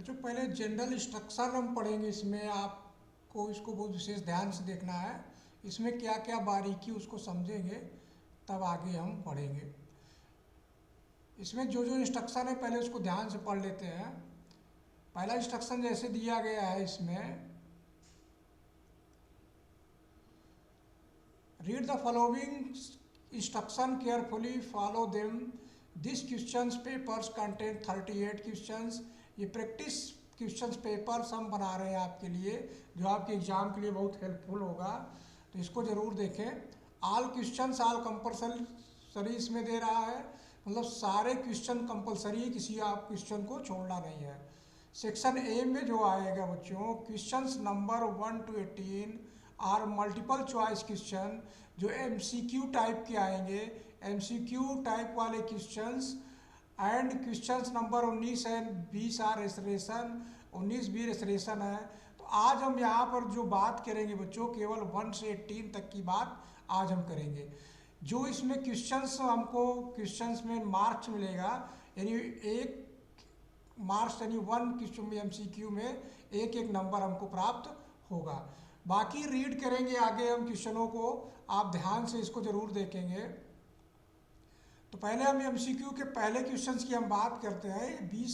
बच्चों पहले general instruction हम पढ़ेंगे। इसमें आपको इसको बहुत विशेष ध्यान से देखना है। इसमें क्या क्या बारीकी उसको समझेंगे तब आगे हम पढ़ेंगे। इसमें जो जो इंस्ट्रक्शन है पहले उसको ध्यान से पढ़ लेते हैं। पहला इंस्ट्रक्शन जैसे दिया गया है इसमें, read the following instruction carefully follow them. This questions papers contain 38 questions. ये प्रैक्टिस क्वेश्चंस पेपर्स हम बना रहे हैं आपके लिए, जो आपके एग्जाम के लिए बहुत हेल्पफुल होगा, तो इसको ज़रूर देखें। ऑल क्वेश्चंस ऑल कंपलसरी इसमें दे रहा है, मतलब सारे क्वेश्चन कंपलसरी है, किसी आप क्वेश्चन को छोड़ना नहीं है। सेक्शन ए में जो आएगा बच्चों, questions number 1 to 18 are multiple choice question, जो एमसीक्यू टाइप के आएंगे। एमसीक्यू टाइप वाले questions and questions number 19 and 20 are रेसरेशन, 19-20 रेसरेशन है। तो आज हम यहाँ पर जो बात करेंगे बच्चों, केवल 1 से 18 तक की बात आज हम करेंगे। जो इसमें क्वेश्चंस हमको क्वेश्चंस में मार्क्स मिलेगा, यानी एक मार्क्स यानी 1 क्वेश्चन में एमसीक्यू में एक एक नंबर हमको प्राप्त होगा। बाकी रीड करेंगे आगे हम क्वेश्चनों को, आप ध्यान से इसको ज़रूर देखेंगे। तो पहले हम एमसीक्यू के पहले क्वेश्चंस की हम बात करते हैं। 20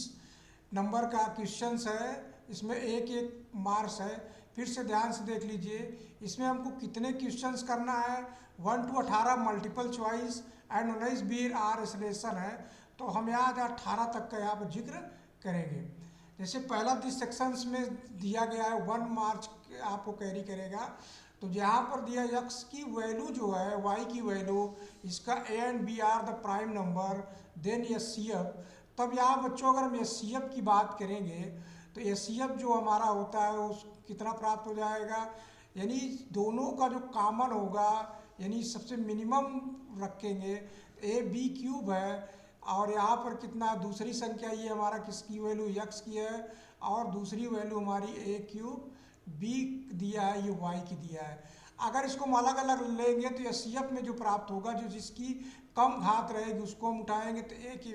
नंबर का क्वेश्चंस है, इसमें एक एक मार्क्स है। फिर से ध्यान से देख लीजिए, इसमें हमको कितने क्वेश्चंस करना है, 1 to 18 multiple choice and 19-20 are रेसरेशन है। तो हम यहाँ 18 तक का यहाँ पर जिक्र करेंगे। जैसे पहला 10 सेक्शंस में दिया गया है 1 मार्च आपको कैरी करेगा। तो यहाँ पर दिया एक्स की वैल्यू जो है, वाई की वैल्यू, इसका A and B are the prime number, then S C F. तब यहाँ बच्चों अगर हम एस सी एफ की बात करेंगे तो एस सी एफ जो हमारा होता है उस कितना प्राप्त हो जाएगा, यानी दोनों का जो कॉमन होगा, यानी सबसे मिनिमम रखेंगे। ए बी क्यूब है और यहाँ पर कितना दूसरी संख्या, ये हमारा किसकी वैल्यू एक्स की है, और दूसरी वैल्यू हमारी ए क्यूब बी दिया है, ये वाई की दिया है। अगर इसको हम अलग अलग लेंगे तो एस सी एफ में जो प्राप्त होगा, जो जिसकी कम घात रहेगी उसको हम उठाएंगे, तो ए की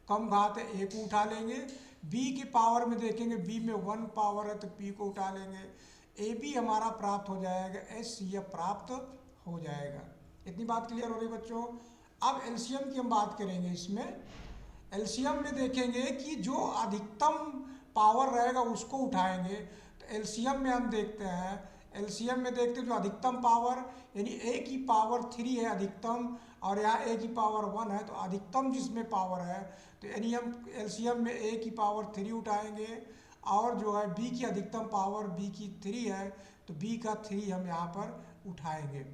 कम घात है ए को उठा लेंगे। बी की पावर में देखेंगे, बी में 1 पावर है तो पी को उठा लेंगे। ए बी हमारा प्राप्त हो जाएगा, एस सी एफ प्राप्त हो जाएगा। इतनी बात क्लियर हो रही बच्चों। अब एलसीएम की हम बात करेंगे। इसमें एलसीएम में देखेंगे कि जो अधिकतम पावर रहेगा उसको उठाएंगे। तो एलसीएम में हम देखते हैं, एलसीएम में देखते हैं जो अधिकतम पावर, यानी ए की पावर 3 है अधिकतम, और यहाँ ए की पावर 1 है, तो अधिकतम जिसमें पावर है, तो यानी हम एलसीएम में ए की पावर 3 उठाएंगे, और जो है बी की अधिकतम पावर बी की 3 है, तो बी का 3 हम यहाँ पर उठाएंगे।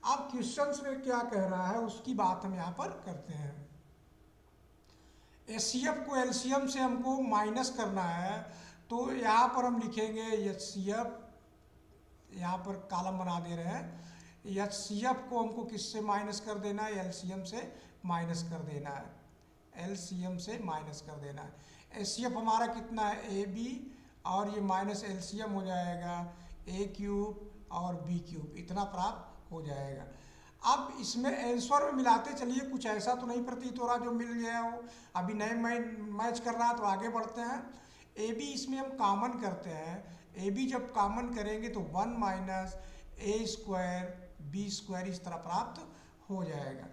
अब क्वेश्चंस में क्या कह रहा है उसकी बात हम यहाँ पर करते हैं। एच सी एफ को एलसीएम से हमको माइनस करना है, तो यहाँ पर हम लिखेंगे एच सी एफ, यहाँ पर कॉलम बना दे रहे हैं। एच सी एफ को हमको किससे माइनस कर देना है, एलसीएम से माइनस कर देना है, एलसीएम से माइनस कर देना है। एच सी एफ हमारा कितना है, ए बी, और ये माइनस एलसीएम हो जाएगा ए क्यूब और बी क्यूब, इतना प्राप्त हो जाएगा। अब इसमें आंसर में मिलाते चलिए, कुछ ऐसा तो नहीं प्रतीत हो रहा जो मिल गया हो, अभी नए मैच कर रहा है, तो आगे बढ़ते हैं। ए बी इसमें हम कॉमन करते हैं, ए बी जब कॉमन करेंगे तो 1 माइनस ए स्क्वायर बी स्क्वायर इस तरह प्राप्त हो जाएगा।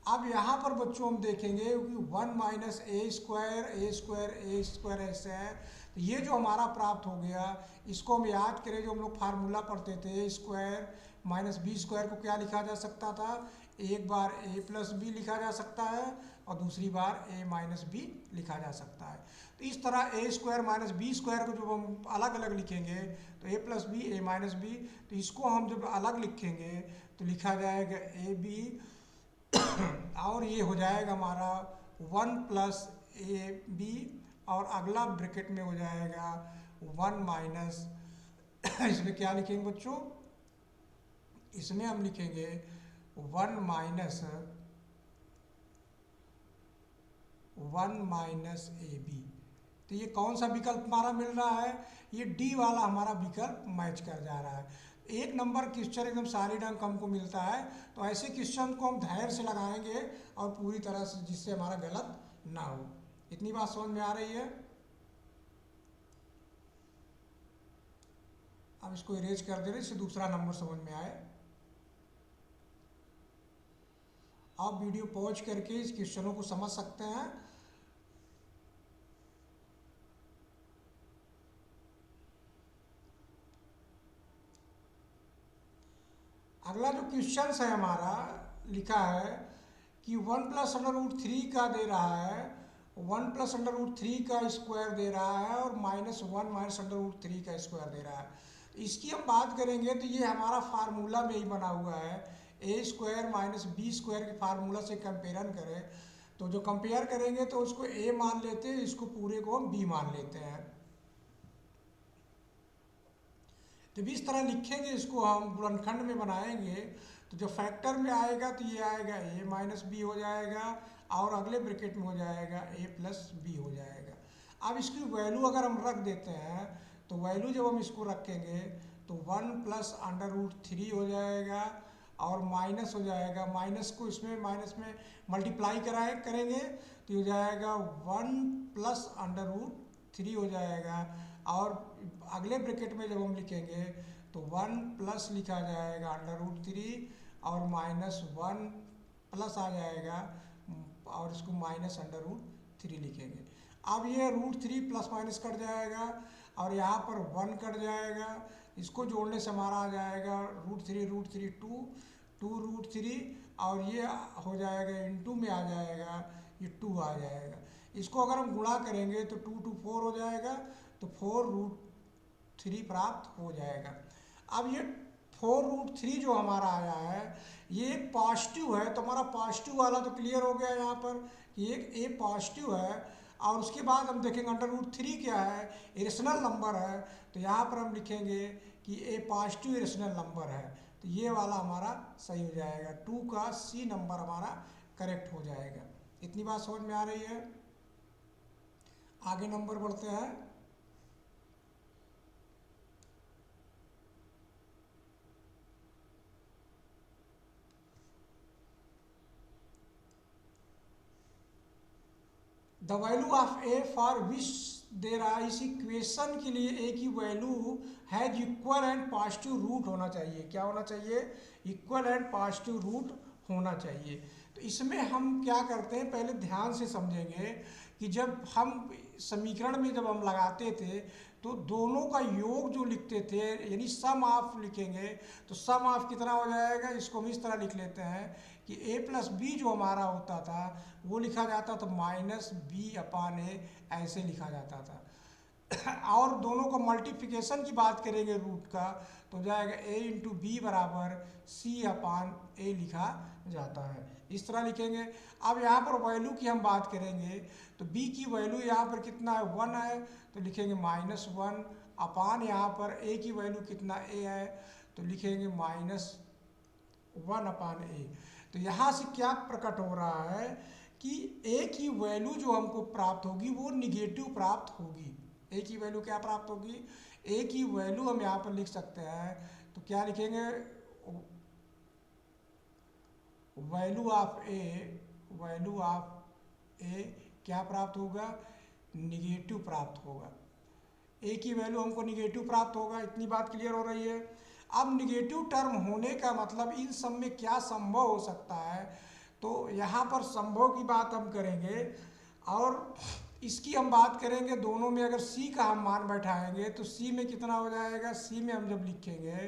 अब यहाँ पर बच्चों हम देखेंगे कि 1 माइनस ए स्क्वायर ऐसे है, तो ये जो हमारा प्राप्त हो गया, इसको हम याद करें, जो हम लोग फार्मूला पढ़ते थे, ए स्क्वायर माइनस बी स्क्वायर को क्या लिखा जा सकता था, एक बार ए प्लस बी लिखा जा सकता है और दूसरी बार ए माइनस बी लिखा जा सकता है। तो इस तरह ए स्क्वायर माइनस बी स्क्वायर को जब हम अलग अलग लिखेंगे तो ए प्लस बी ए माइनस बी, तो इसको हम जब अलग लिखेंगे तो लिखा जाएगा ए बी, और ये हो जाएगा हमारा 1 प्लस ए बी, और अगला ब्रैकेट में हो जाएगा 1 माइनस इसमें क्या लिखेंगे बच्चों, इसमें हम लिखेंगे 1 माइनस ए बी। तो ये कौन सा विकल्प हमारा मिल रहा है, ये डी वाला हमारा विकल्प मैच कर जा रहा है। एक नंबर क्वेश्चन एकदम सारी अंक हमको मिलता है, तो ऐसे क्वेश्चन को हम धैर्य से लगाएंगे और पूरी तरह से, जिससे हमारा गलत ना हो। इतनी बात समझ में आ रही है। अब इसको इरेज कर दे रहे, इससे दूसरा नंबर समझ में आए। आप वीडियो पॉज करके इस क्वेश्चनों को समझ सकते हैं। अगला जो क्वेश्चन है हमारा, लिखा है कि 1+√3 का दे रहा है, 1+√3 का स्क्वायर दे रहा है और -1 -√3 का स्क्वायर दे रहा है। इसकी हम बात करेंगे तो ये हमारा फार्मूला में ही बना हुआ है, a² - b² के फार्मूला से कंपेरिजन करें तो जो कंपेयर करेंगे तो उसको a मान लेते हैं, इसको पूरे को हम b मान लेते हैं। तो भी इस तरह लिखेंगे, इसको हम गुणनखंड में बनाएंगे तो जो फैक्टर में आएगा तो ये आएगा a - b हो जाएगा और अगले ब्रैकेट में हो जाएगा a+b हो जाएगा। अब इसकी वैल्यू अगर हम रख देते हैं तो वैल्यू जब हम इसको रखेंगे तो 1+√3 हो जाएगा और माइनस हो जाएगा, माइनस को इसमें माइनस में मल्टीप्लाई करेंगे तो हो जाएगा 1+√3 हो जाएगा और अगले ब्रैकेट में जब हम लिखेंगे तो 1+ लिखा जाएगा √3 और -1 प्लस आ जाएगा और इसको -√3 लिखेंगे। अब ये √3 प्लस माइनस कट जाएगा और यहाँ पर 1 कट जाएगा, इसको जोड़ने से हमारा आ जाएगा √3 2√3 और ये हो जाएगा इनटू में आ जाएगा, ये 2 आ जाएगा। इसको अगर हम गुणा करेंगे तो 2 2 4 हो जाएगा तो 4√3 प्राप्त हो जाएगा। अब ये 4√3 जो हमारा आया है ये एक पॉजिटिव है, तो हमारा पॉजिटिव वाला तो क्लियर हो गया यहाँ पर कि एक ए पॉजिटिव है। और उसके बाद हम देखेंगे √3 क्या है, इरेशनल नंबर है, तो यहाँ पर हम लिखेंगे कि ए पॉजिटिव इरेशनल नंबर है, तो ये वाला हमारा सही हो जाएगा, 2 का सी नंबर हमारा करेक्ट हो जाएगा। इतनी बात समझ में आ रही है। आगे नंबर बढ़ते हैं। The value of a for which दे रहा है, इस इक्वेशन के लिए ए की value has equal and positive root होना चाहिए। क्या होना चाहिए? इक्वल एंड पॉजिटिव रूट होना चाहिए। तो इसमें हम क्या करते हैं, पहले ध्यान से समझेंगे कि जब हम समीकरण में जब हम लगाते थे तो दोनों का योग जो लिखते थे यानी सम ऑफ लिखेंगे तो सम ऑफ कितना हो जाएगा, इसको हम इस तरह लिख लेते हैं कि a+b जो हमारा होता था वो लिखा जाता था -b/a, ऐसे लिखा जाता था। और दोनों को मल्टीप्लिकेशन की बात करेंगे रूट का तो हो जाएगा a × b बराबर c/a लिखा जाता है, इस तरह लिखेंगे। अब यहाँ पर वैल्यू की हम बात करेंगे तो b की वैल्यू यहाँ पर कितना है, 1 है, तो लिखेंगे -1 अपान यहाँ पर a की वैल्यू कितना a है तो लिखेंगे -1/a। तो यहाँ से क्या प्रकट हो रहा है कि a की वैल्यू जो हमको प्राप्त होगी वो निगेटिव प्राप्त होगी। a की वैल्यू क्या प्राप्त होगी, a की वैल्यू हम यहाँ पर लिख सकते हैं, तो क्या लिखेंगे, वैल्यू ऑफ ए क्या प्राप्त होगा, निगेटिव प्राप्त होगा। ए की वैल्यू हमको निगेटिव प्राप्त होगा, इतनी बात क्लियर हो रही है। अब निगेटिव टर्म होने का मतलब इन सब में क्या संभव हो सकता है, तो यहाँ पर संभव की बात हम करेंगे और इसकी हम बात करेंगे दोनों में अगर c का हम मान बैठाएंगे तो c में कितना हो जाएगा, c में हम जब लिखेंगे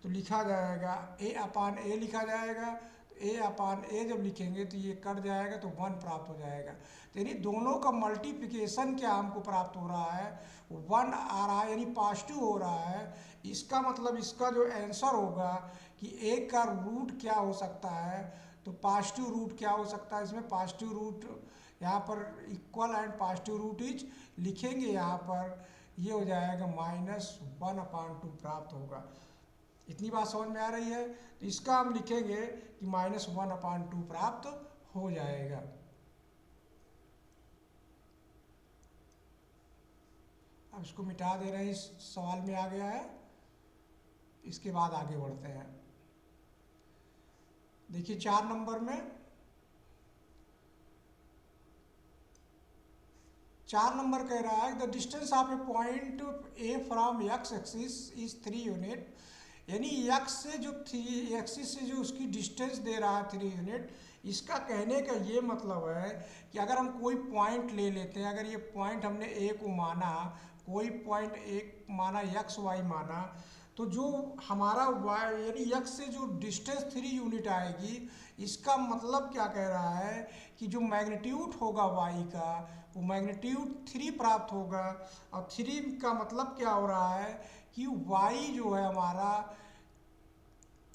तो लिखा जाएगा a/a लिखा जाएगा, तो a/a जब लिखेंगे तो ये कट जाएगा तो 1 प्राप्त हो जाएगा। तो यानी दोनों का मल्टीप्लिकेशन क्या हमको प्राप्त हो रहा है, 1 आ रहा है यानी पॉजिटिव हो रहा है। इसका मतलब इसका जो आंसर होगा कि a का रूट क्या हो सकता है, तो पॉजिटिव रूट क्या हो सकता है, इसमें पॉजिटिव रूट यहाँ पर equal and positive root is लिखेंगे, यहाँ पर ये हो जाएगा -1/2 प्राप्त होगा। इतनी बात समझ में आ रही है। तो इसका हम लिखेंगे कि -1/2 प्राप्त हो जाएगा। अब इसको मिटा दे रहे हैं, इस सवाल में आ गया है। इसके बाद आगे बढ़ते हैं। देखिए 4 नंबर में 4 नंबर कह रहा है the distance of A point A from x axis is 3 unit, यानी एक्स से जो थ्री एक्सिस से जो उसकी डिस्टेंस दे रहा है 3 यूनिट। इसका कहने का ये मतलब है कि अगर हम कोई पॉइंट ले लेते हैं, अगर ये पॉइंट हमने ए को माना, कोई पॉइंट ए माना, एक्स वाई माना, तो जो हमारा वाई यानी एक्स से जो डिस्टेंस 3 यूनिट आएगी, इसका मतलब क्या कह रहा है कि जो मैग्नीट्यूड होगा वाई का, वो मैग्नीट्यूड 3 प्राप्त होगा। और 3 का मतलब क्या हो रहा है कि वाई जो है हमारा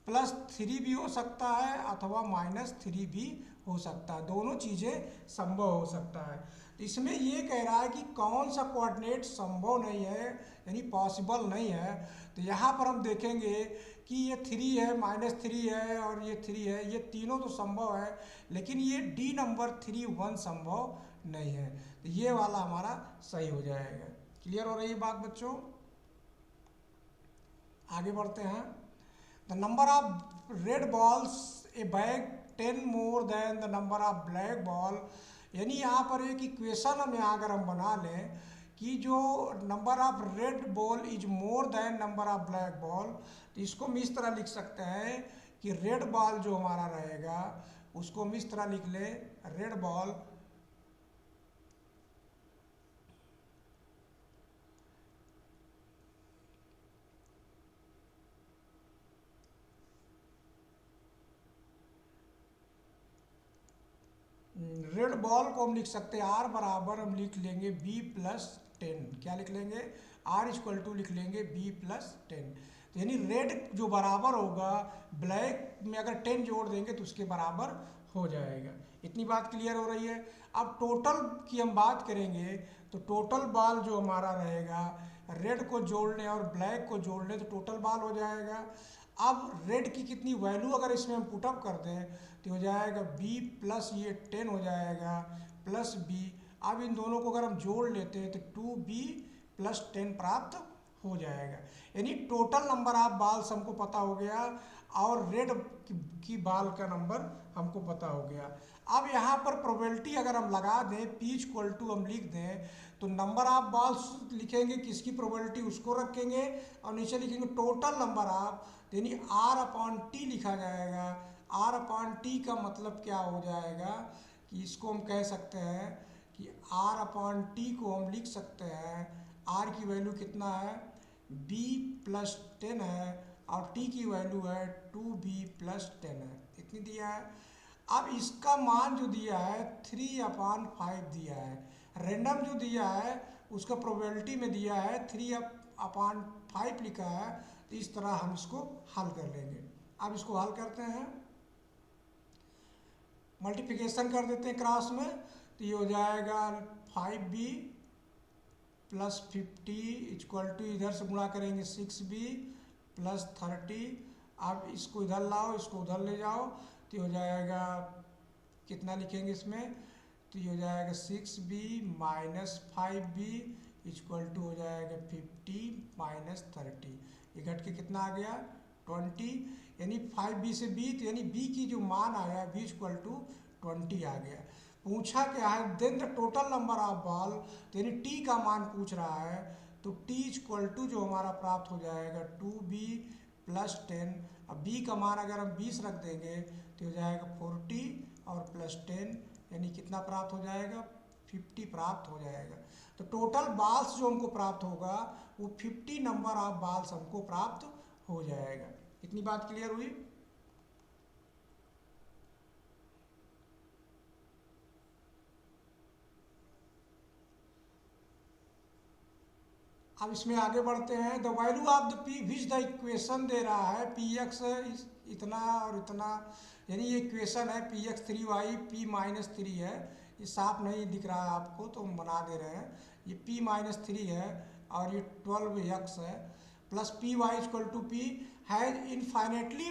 +3 भी हो सकता है अथवा -3 भी हो सकता है, दोनों चीज़ें संभव हो सकता है। तो इसमें ये कह रहा है कि कौन सा कोऑर्डिनेट संभव नहीं है, यानी पॉसिबल नहीं है। तो यहाँ पर हम देखेंगे कि ये 3 है, -3 है और ये 3 है, ये तीनों तो संभव है, लेकिन ये डी नंबर 3 1 संभव नहीं है। तो ये वाला हमारा सही हो जाएगा। क्लियर हो रही है बात बच्चों? आगे बढ़ते हैं। The number of red balls A bag 10 more than the number of black ball, यानी यहाँ पर एक इक्वेशन हम यहाँ अगर हम बना लें कि जो number of red ball is more than number of black ball, तो इसको हम इस तरह लिख सकते हैं कि रेड बॉल जो हमारा रहेगा उसको हम इस तरह लिख लें, रेड बॉल रेड बॉल को हम लिख सकते हैं आर बराबर हम लिख लेंगे B+10। क्या लिख लेंगे? आर इक्वल टू लिख लेंगे B+10। तो यानी रेड जो बराबर होगा ब्लैक में अगर 10 जोड़ देंगे तो उसके बराबर हो जाएगा। इतनी बात क्लियर हो रही है? अब टोटल की हम बात करेंगे तो टोटल बॉल जो हमारा रहेगा, रेड को जोड़ लें और ब्लैक को जोड़ लें तो टोटल बॉल हो जाएगा। अब रेड की कितनी वैल्यू अगर इसमें हम पुटअप कर दें तो हो जाएगा B प्लस ये 10 हो जाएगा प्लस B। अब इन दोनों को अगर हम जोड़ लेते हैं तो 2B + 10 प्राप्त हो जाएगा। यानी टोटल नंबर ऑफ बॉल्स हमको पता हो गया और रेड की बॉल का नंबर हमको पता हो गया। अब यहाँ पर प्रोबेबिलिटी अगर हम लगा दें P हम लिख दें तो नंबर ऑफ बॉल्स लिखेंगे, किसकी प्रोबेबिलिटी उसको रखेंगे और नीचे लिखेंगे टोटल नंबर ऑफ, यानी R/T लिखा जाएगा। R/T का मतलब क्या हो जाएगा कि इसको हम कह सकते हैं कि R/T को हम लिख सकते हैं, R की वैल्यू कितना है B+10 है और T की वैल्यू है 2B+10 है, इतनी दिया है। अब इसका मान जो दिया है 3/5 दिया है, रैंडम जो दिया है उसका प्रोबेबिलिटी में दिया है 3/5 लिखा है। तो इस तरह हम इसको हल कर लेंगे। अब इसको हल करते हैं, मल्टीप्लिकेशन कर देते हैं क्रॉस में, तो ये हो जाएगा 5B + 50 = इधर से गुणा करेंगे 6B + 30। अब इसको इधर लाओ, इसको उधर ले जाओ तो हो जाएगा, कितना लिखेंगे इसमें, तो ये हो जाएगा 6B - 5B = हो जाएगा 50 - 30। ये घट के कितना आ गया 20, यानी 5B से B, तो यानी B की जो मान आया B = 20 आ गया। पूछा क्या है then the total number of ball, तो यानी T का मान पूछ रहा है, तो T = जो हमारा प्राप्त हो जाएगा 2B + 10। अब B का मान अगर हम 20 रख देंगे तो हो जाएगा 40 और +10, यानी कितना प्राप्त हो जाएगा 50 प्राप्त हो जाएगा। तो टोटल बॉल्स जो हमको प्राप्त होगा वो 50 नंबर ऑफ बॉल्स हमको प्राप्त हो जाएगा। इतनी बात क्लियर हुई? अब इसमें आगे बढ़ते हैं। The value of the P which the equation दे रहा है Px इतना और इतना, यानी ये इक्वेशन है Px 3y P - 3 है। ये साफ नहीं दिख रहा है आपको तो हम बना दे रहे हैं, ये P - 3 है और ये 12x है plus Py = P has infinitely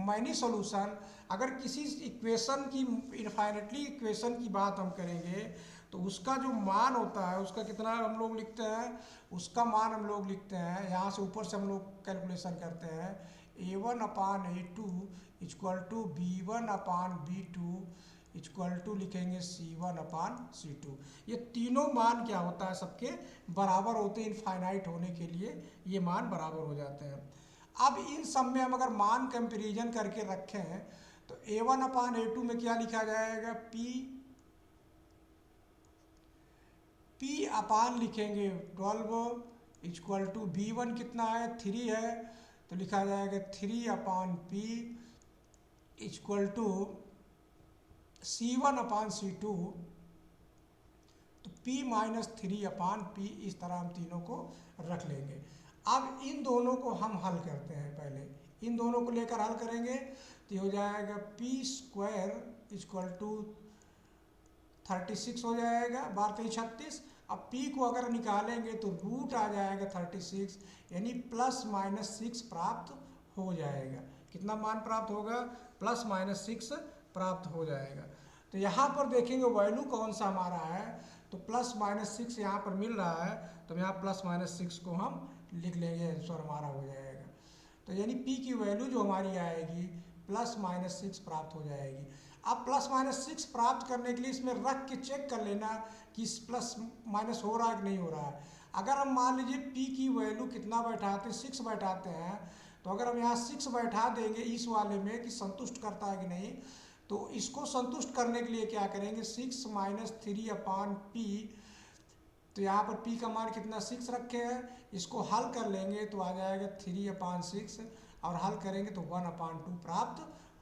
many solution. अगर किसी इक्वेशन की इनफाइनेटली इक्वेशन की बात हम करेंगे तो उसका जो मान होता है उसका कितना हम लोग लिखते हैं, उसका मान हम लोग लिखते हैं, यहाँ से ऊपर से हम लोग कैलकुलेशन करते हैं A1/A2 = B1/B2 इक्वल टू लिखेंगे C1/C2। ये तीनों मान क्या होता है, सबके बराबर होते हैं, इनफाइनाइट होने के लिए ये मान बराबर हो जाते हैं। अब इन सब में हम अगर मान कंपेरिजन करके रखें तो A1/A2 में क्या लिखा जाएगा, P अपान लिखेंगे 12 इक्वल टू B1 कितना है 3 है, तो लिखा जाएगा 3/P इक्वल टू C1/C2, तो P-3/P, इस तरह हम तीनों को रख लेंगे। अब इन दोनों को हम हल करते हैं, पहले इन दोनों को लेकर हल करेंगे तो ये हो जाएगा P² इक्वल टू 36 हो जाएगा, 12×3 = 36। अब P को अगर निकालेंगे तो रूट आ जाएगा 36, यानी ±6 प्राप्त हो जाएगा। कितना मान प्राप्त होगा, ±6 प्राप्त हो जाएगा। तो यहाँ पर देखेंगे वैल्यू कौन सा हमारा है, तो ±6 यहाँ पर मिल रहा है, तो यहाँ ±6 को हम लिख लेंगे, आंसर हमारा हो जाएगा। तो यानी P की वैल्यू जो हमारी आएगी ±6 प्राप्त हो जाएगी। अब ±6 प्राप्त करने के लिए इसमें रख के चेक कर लेना कि प्लस माइनस हो रहा है कि नहीं हो रहा है। अगर हम मान लीजिए P की वैल्यू कितना बैठाते हैं, 6 बैठाते हैं, तो अगर हम यहाँ 6 बैठा देंगे इस वाले में कि संतुष्ट करता है कि नहीं, तो इसको संतुष्ट करने के लिए क्या करेंगे, 6 - 3/P, तो यहाँ पर P का मान कितना 6 रखे हैं, इसको हल कर लेंगे तो आ जाएगा 3/6, और हल करेंगे तो 1/2 प्राप्त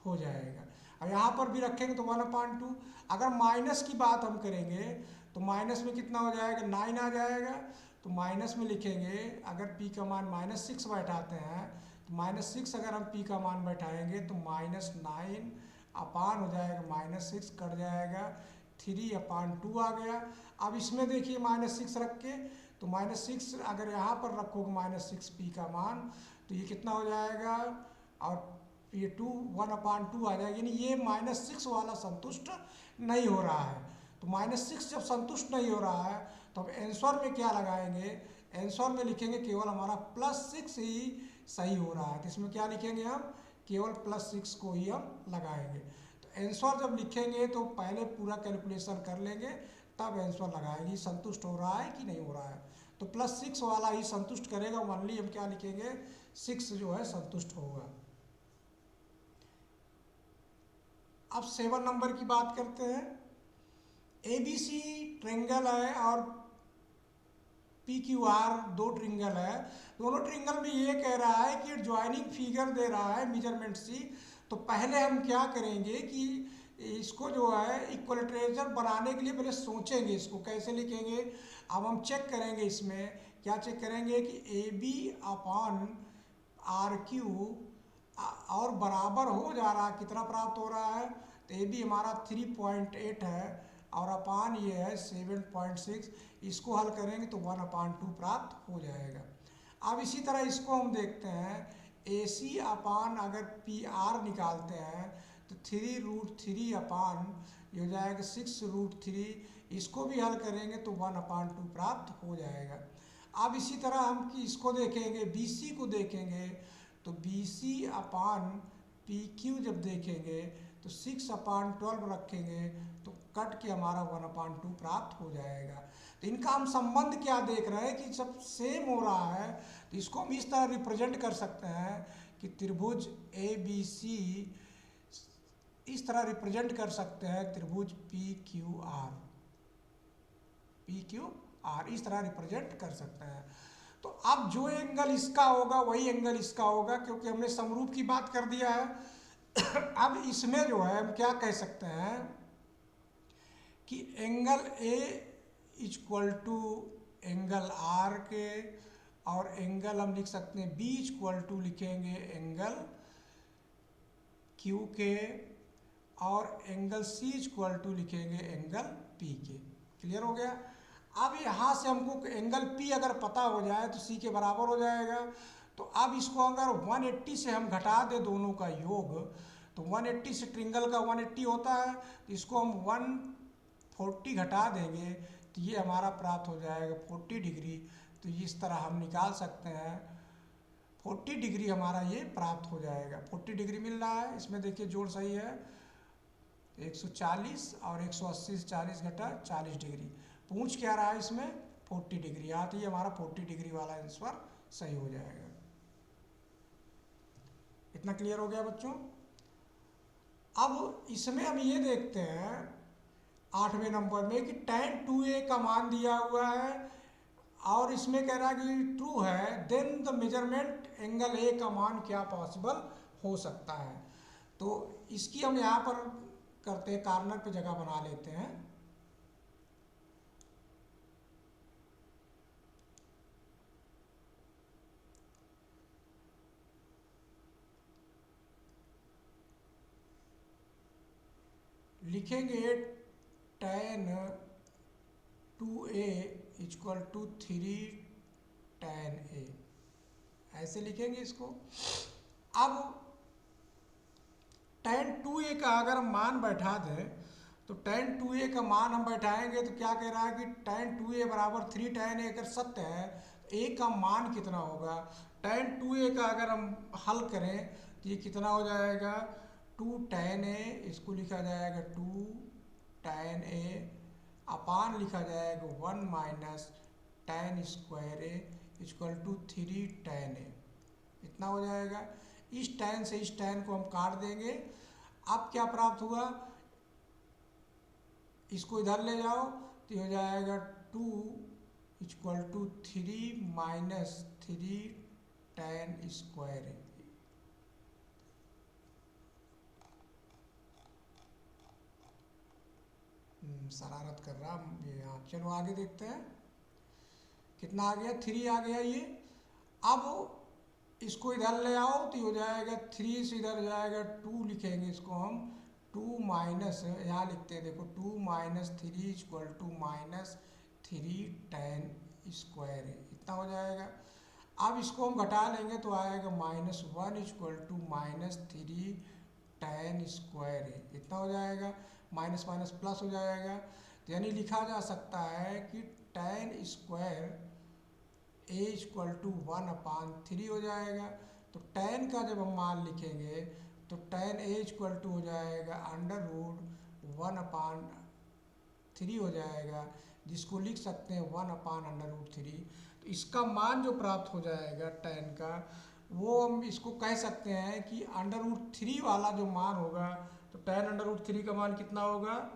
हो जाएगा। अब यहाँ पर भी रखेंगे तो 1/2। अगर माइनस की बात हम करेंगे तो माइनस में कितना हो जाएगा, 9 आ जाएगा। तो माइनस में लिखेंगे, अगर P का मान -6 बैठाते हैं तो -6 अगर हम P का मान बैठाएंगे तो -9 अपान हो जाएगा, -6 कट जाएगा, 3/2 आ गया। अब इसमें देखिए -6 रख के, तो -6 अगर यहाँ पर रखोगे -6 P का मान, तो ये कितना हो जाएगा, और ये 1/2 आ जाएगा, यानी ये -6 वाला संतुष्ट नहीं हो रहा है। तो -6 जब संतुष्ट नहीं हो रहा है तो अब आंसर में क्या लगाएंगे, आंसर में लिखेंगे केवल हमारा +6 ही सही हो रहा है, तो इसमें क्या लिखेंगे हम, केवल +6 को ही हम लगाएंगे। तो आंसर जब लिखेंगे तो पहले पूरा कैलकुलेशन कर लेंगे, तब आंसर लगाएंगे संतुष्ट हो रहा है कि नहीं हो रहा है। तो +6 वाला ही संतुष्ट करेगा, ओनली हम क्या लिखेंगे, 6 जो है संतुष्ट होगा। अब 7 नंबर की बात करते हैं। ABC ट्रायंगल है और PQR दो ट्रायंगल है, दोनों ट्रायंगल में ये कह रहा है कि ज्वाइनिंग फिगर दे रहा है मेजरमेंट सी। तो पहले हम क्या करेंगे कि इसको जो है इक्वलिटरेटर बनाने के लिए पहले सोचेंगे इसको कैसे लिखेंगे। अब हम चेक करेंगे, इसमें क्या चेक करेंगे कि AB/RQ और बराबर हो जा रहा है, कितना प्राप्त हो रहा है, तो AB हमारा 3.8 है और अपान ये है 7.6, इसको हल करेंगे तो 1/2 प्राप्त हो जाएगा। अब इसी तरह इसको हम देखते हैं, AC अपान अगर PR निकालते हैं तो 3√3 अपान ये हो जाएगा 6√3, इसको भी हल करेंगे तो 1/2 प्राप्त हो जाएगा। अब इसी तरह हम कि इसको देखेंगे, BC को देखेंगे, तो BC अपान PQ जब देखेंगे तो 6/12 रखेंगे तो कट के हमारा 1/2 प्राप्त हो जाएगा। तो इनका हम संबंध क्या देख रहे हैं कि जब सेम हो रहा है तो इसको हम इस तरह रिप्रेजेंट कर सकते हैं कि त्रिभुज ABC इस तरह रिप्रेजेंट कर सकते हैं, त्रिभुज PQR इस तरह रिप्रेजेंट कर सकते हैं। तो अब जो एंगल इसका होगा वही एंगल इसका होगा, क्योंकि हमने समरूप की बात कर दिया है। अब इसमें जो है हम क्या कह सकते हैं कि angle A equal to angle R के, और एंगल हम लिख सकते हैं B इक्वल टू लिखेंगे एंगल Q के, और एंगल C इक्वल टू लिखेंगे एंगल P के। क्लियर हो गया। अब यहाँ से हमको एंगल P अगर पता हो जाए तो C के बराबर हो जाएगा। तो अब इसको अगर 180 से हम घटा दें दोनों का योग, तो 180 से ट्रायंगल का 180 होता है, तो इसको हम 140 घटा देंगे तो ये हमारा प्राप्त हो जाएगा 40 डिग्री। तो इस तरह हम निकाल सकते हैं 40 डिग्री हमारा ये प्राप्त हो जाएगा। 40 डिग्री मिल रहा है, इसमें देखिए जोड़ सही है, तो 140 और 180 से 40 घटा 40 डिग्री। पूछ क्या रहा है इसमें 40 डिग्री, या तो ये हमारा 40 डिग्री वाला आंसर सही हो जाएगा। इतना क्लियर हो गया बच्चों। अब इसमें हम ये देखते हैं 8वें नंबर में कि tan 2a का मान दिया हुआ है और इसमें कह रहा है कि ट्रू है, then the measurement angle A का मान क्या पॉसिबल हो सकता है। तो इसकी हम यहाँ पर करते हैं, कार्नर पे जगह बना लेते हैं। लिखेंगे tan 2a equal to 3 tan a, ऐसे लिखेंगे इसको। अब tan 2a का अगर हम मान बैठा दें तो tan 2a का मान हम बैठाएंगे तो क्या कह रहा है कि tan 2a बराबर 3 tan a अगर सत्य है, a का मान कितना होगा। tan 2a का अगर हम हल करें तो ये कितना हो जाएगा 2 tan a, इसको लिखा जाएगा 2 tan a अपान लिखा जाएगा 1 minus tan square a equal to 3 tan a। इतना हो जाएगा। इस tan से इस tan को हम काट देंगे। अब क्या प्राप्त हुआ, इसको इधर ले जाओ तो हो जाएगा 2 equal to 3 minus 3 tan square a। शरारत कर रहा ये यहाँ। चलो आगे देखते हैं कितना आ गया, 3 आ गया ये। अब इसको इधर ले आओ तो हो जाएगा 3 से इधर जाएगा 2, लिखेंगे इसको हम 2 माइनस, यहाँ लिखते हैं देखो 2 minus 3 equal to minus 3 tan square है, इतना हो जाएगा। अब इसको हम घटा लेंगे तो आएगा -1 equal to minus 3 tan square है, इतना हो जाएगा। माइनस माइनस प्लस हो जाएगा, यानी लिखा जा सकता है कि tan square a equal to 1/3 हो जाएगा। तो tan का जब हम मान लिखेंगे तो tan a इक्वल टू हो जाएगा √1/3 हो जाएगा, जिसको लिख सकते हैं 1/√3। तो इसका मान जो प्राप्त हो जाएगा tan का, वो हम इसको कह सकते हैं कि √3 वाला जो मान होगा तो tan √3 का मान कितना होगा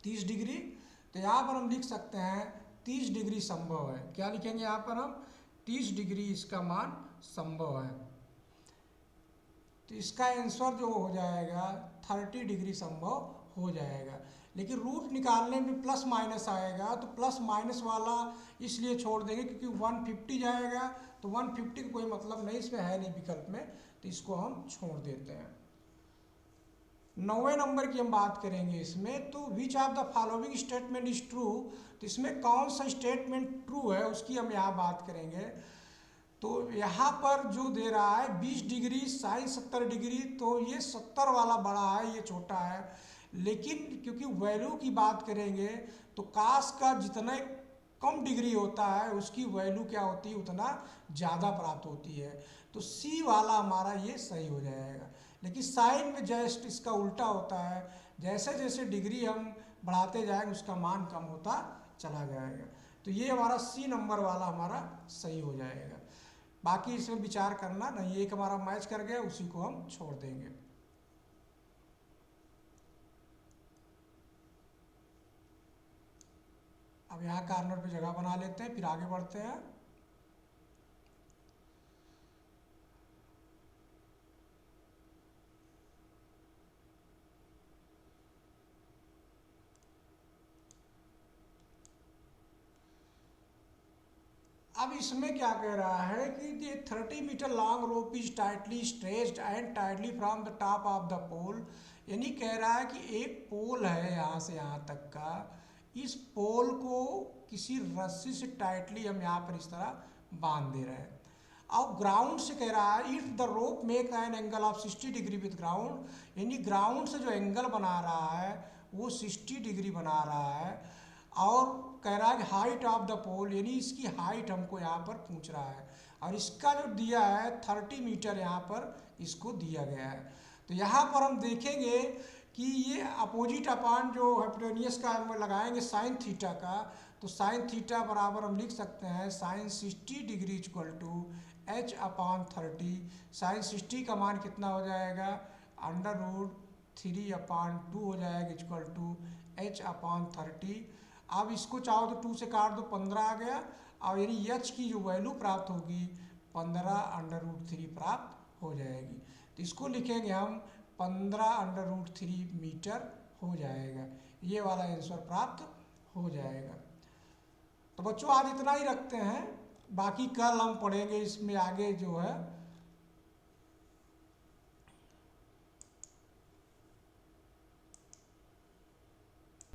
30 डिग्री। तो यहाँ पर हम लिख सकते हैं 30 डिग्री संभव है। क्या लिखेंगे यहाँ पर हम 30 डिग्री इसका मान संभव है। तो इसका आंसर जो हो जाएगा 30 डिग्री संभव हो जाएगा। लेकिन रूट निकालने में प्लस माइनस आएगा, तो प्लस माइनस वाला इसलिए छोड़ देंगे क्योंकि 150 जाएगा, तो 150 का कोई मतलब नहीं इसमें है नहीं विकल्प में, तो इसको हम छोड़ देते हैं। 9वें नंबर की हम बात करेंगे इसमें। तो which of the following statement is true, तो इसमें कौन सा स्टेटमेंट ट्रू है उसकी हम यहाँ बात करेंगे। तो यहाँ पर जो दे रहा है 20 डिग्री साइन 70 डिग्री, तो ये 70 वाला बड़ा है, ये छोटा है। लेकिन क्योंकि वैल्यू की बात करेंगे तो काश का जितना कम डिग्री होता है उसकी वैल्यू क्या होती है उतना ज़्यादा प्राप्त होती है। तो सी वाला हमारा ये सही हो जाएगा। लेकिन साइन में जस्ट इसका उल्टा होता है, जैसे जैसे डिग्री हम बढ़ाते जाएंगे उसका मान कम होता चला जाएगा। तो ये हमारा सी नंबर वाला हमारा सही हो जाएगा। बाकी इसमें विचार करना नहीं, एक हमारा मैच कर गया उसी को हम छोड़ देंगे। अब यहाँ कार्नर पे जगह बना लेते हैं, फिर आगे बढ़ते हैं। अब इसमें क्या कह रहा है कि the 30 metre long rope is tightly stretched and tightly from the top of the pole. यानी कह रहा है कि एक पोल है यहाँ से यहाँ तक का, इस पोल को किसी रस्सी से टाइटली हम यहाँ पर इस तरह बांध दे रहे हैं। अब ग्राउंड से कह रहा है if the rope make an angle of 60 degree with ground, यानी ग्राउंड से जो एंगल बना रहा है वो 60 डिग्री बना रहा है। और कह रहा है कि हाइट ऑफ द पोल, यानी इसकी हाइट हमको यहाँ पर पूछ रहा है, और इसका जो दिया है 30 मीटर यहाँ पर इसको दिया गया है। तो यहाँ पर हम देखेंगे कि ये अपोजिट अपान जो हाइपोटेन्यूस का हम लगाएंगे साइन थीटा का, तो साइन थीटा बराबर हम लिख सकते हैं sine 60 degree equal to H upon 30। Sine 60 का मान कितना हो जाएगा, √3/2 हो जाएगा इक्वल टू एच अपान 30। अब इसको चाहो तो 2 से काट दो, 15 आ गया। और यानी एच की जो वैल्यू प्राप्त होगी 15√3 प्राप्त हो जाएगी। तो इसको लिखेंगे हम 15√3 मीटर हो जाएगा। ये वाला आंसर प्राप्त हो जाएगा। तो बच्चों आज इतना ही रखते हैं, बाकी कल हम पढ़ेंगे इसमें आगे जो है